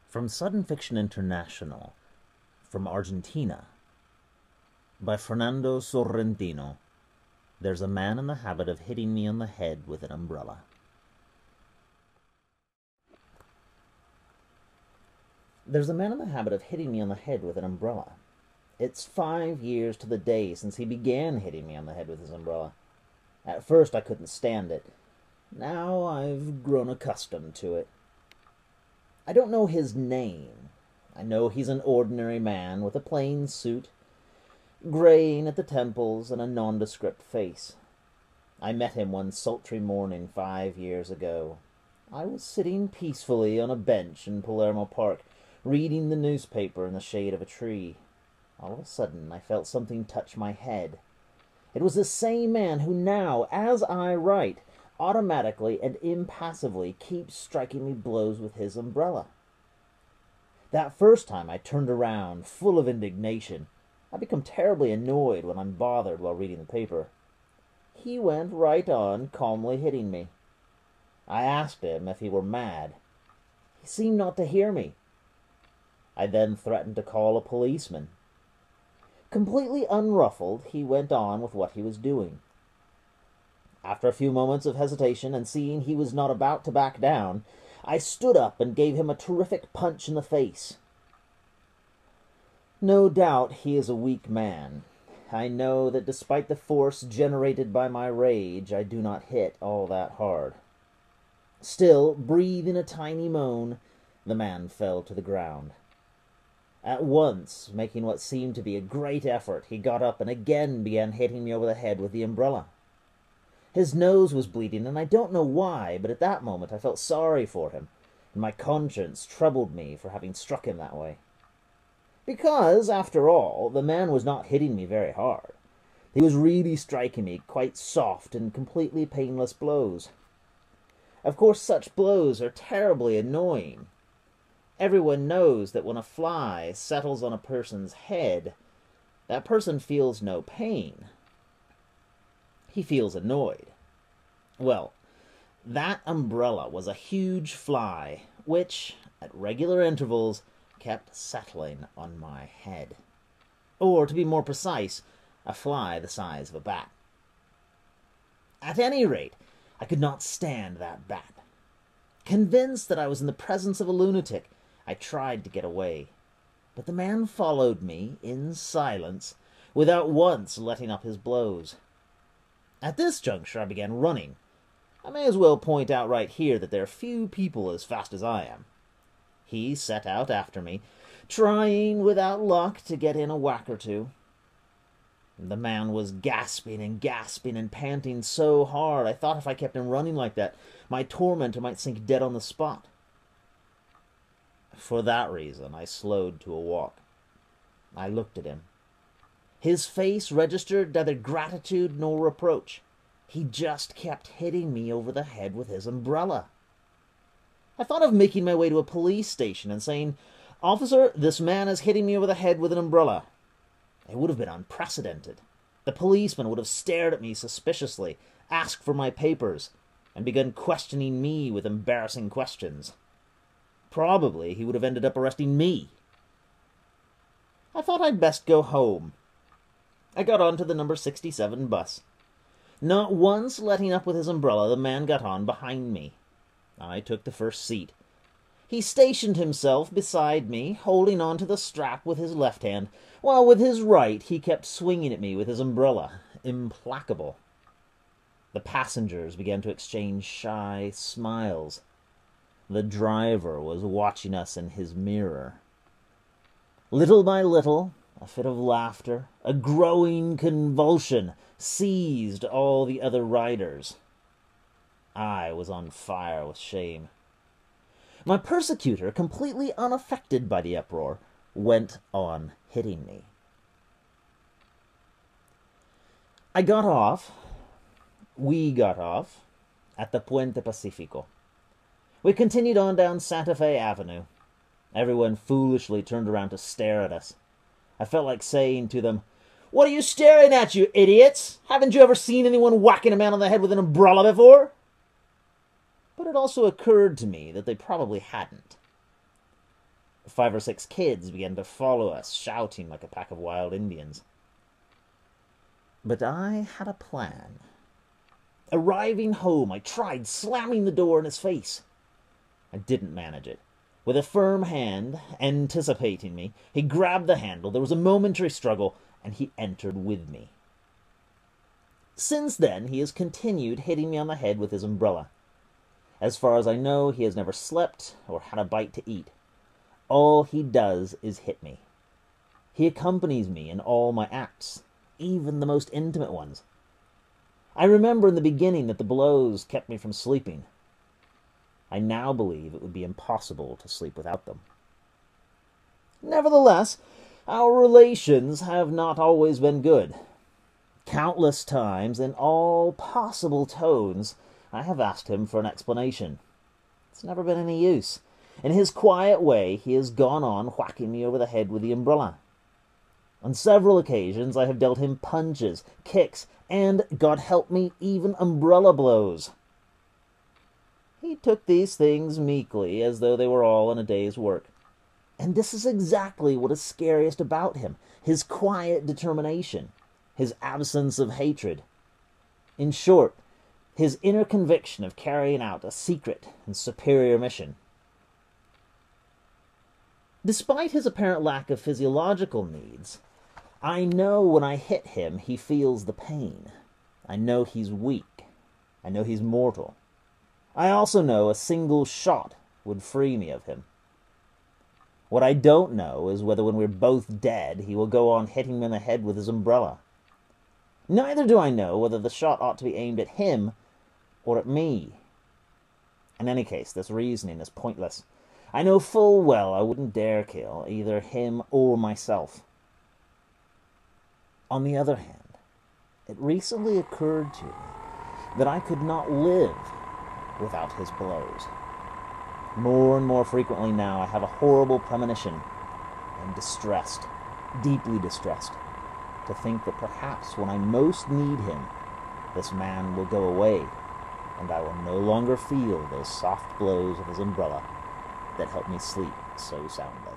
From Sudden Fiction International, from Argentina, by Fernando Sorrentino. There's a man in the habit of hitting me on the head with an umbrella. There's a man in the habit of hitting me on the head with an umbrella. It's 5 years to the day since he began hitting me on the head with his umbrella. At first I couldn't stand it. Now I've grown accustomed to it. I don't know his name. I know he's an ordinary man with a plain suit, graying at the temples and a nondescript face. I met him one sultry morning 5 years ago. I was sitting peacefully on a bench in Palermo Park, reading the newspaper in the shade of a tree. All of a sudden I felt something touch my head. It was the same man who now, as I write, automatically and impassively keeps striking me blows with his umbrella. That first time I turned around, full of indignation. I become terribly annoyed when I'm bothered while reading the paper. He went right on, calmly hitting me. I asked him if he were mad. He seemed not to hear me. I then threatened to call a policeman. Completely unruffled, he went on with what he was doing. After a few moments of hesitation, and seeing he was not about to back down, I stood up and gave him a terrific punch in the face. No doubt he is a weak man. I know that despite the force generated by my rage, I do not hit all that hard. Still, breathing a tiny moan, the man fell to the ground. At once, making what seemed to be a great effort, he got up and again began hitting me over the head with the umbrella. His nose was bleeding, and I don't know why, but at that moment I felt sorry for him, and my conscience troubled me for having struck him that way. Because, after all, the man was not hitting me very hard. He was really striking me quite soft and completely painless blows. Of course, such blows are terribly annoying. Everyone knows that when a fly settles on a person's head, that person feels no pain. He feels annoyed. Well, that umbrella was a huge fly, which, at regular intervals, kept settling on my head. Or, to be more precise, a fly the size of a bat. At any rate, I could not stand that bat. Convinced that I was in the presence of a lunatic, I tried to get away. But the man followed me, in silence, without once letting up his blows. At this juncture I began running. I may as well point out right here that there are few people as fast as I am. He set out after me, trying without luck to get in a whack or two. The man was gasping and panting so hard I thought if I kept him running like that, my tormentor might sink dead on the spot. For that reason I slowed to a walk. I looked at him. His face registered neither gratitude nor reproach. He just kept hitting me over the head with his umbrella. I thought of making my way to a police station and saying, "Officer, this man is hitting me over the head with an umbrella." It would have been unprecedented. The policeman would have stared at me suspiciously, asked for my papers, and begun questioning me with embarrassing questions. Probably he would have ended up arresting me. I thought I'd best go home. I got on to the number 67 bus. Not once letting up with his umbrella, the man got on behind me. I took the first seat. He stationed himself beside me, holding on to the strap with his left hand, while with his right he kept swinging at me with his umbrella, implacable. The passengers began to exchange shy smiles. The driver was watching us in his mirror. Little by little, a fit of laughter, a growing convulsion, seized all the other riders. I was on fire with shame. My persecutor, completely unaffected by the uproar, went on hitting me. We got off, at the Puente Pacifico. We continued on down Santa Fe Avenue. Everyone foolishly turned around to stare at us. I felt like saying to them, "What are you staring at, you idiots? Haven't you ever seen anyone whacking a man on the head with an umbrella before?" But it also occurred to me that they probably hadn't. 5 or 6 kids began to follow us, shouting like a pack of wild Indians. But I had a plan. Arriving home, I tried slamming the door in his face. I didn't manage it. With a firm hand, anticipating me, he grabbed the handle. There was a momentary struggle, and he entered with me. Since then, he has continued hitting me on the head with his umbrella. As far as I know, he has never slept or had a bite to eat. All he does is hit me. He accompanies me in all my acts, even the most intimate ones. I remember in the beginning that the blows kept me from sleeping. I now believe it would be impossible to sleep without them. Nevertheless, our relations have not always been good. Countless times, in all possible tones, I have asked him for an explanation. It's never been any use. In his quiet way, he has gone on whacking me over the head with the umbrella. On several occasions, I have dealt him punches, kicks, and, God help me, even umbrella blows. He took these things meekly, as though they were all in a day's work. And this is exactly what is scariest about him, his quiet determination, his absence of hatred. In short, his inner conviction of carrying out a secret and superior mission. Despite his apparent lack of physiological needs, I know when I hit him he feels the pain. I know he's weak. I know he's mortal. I also know a single shot would free me of him. What I don't know is whether when we're both dead he will go on hitting me in the head with his umbrella. Neither do I know whether the shot ought to be aimed at him or at me. In any case, this reasoning is pointless. I know full well I wouldn't dare kill either him or myself. On the other hand, it recently occurred to me that I could not live without his blows. More and more frequently now I have a horrible premonition. I am distressed, deeply distressed, to think that perhaps when I most need him, this man will go away, and I will no longer feel those soft blows of his umbrella that help me sleep so soundly.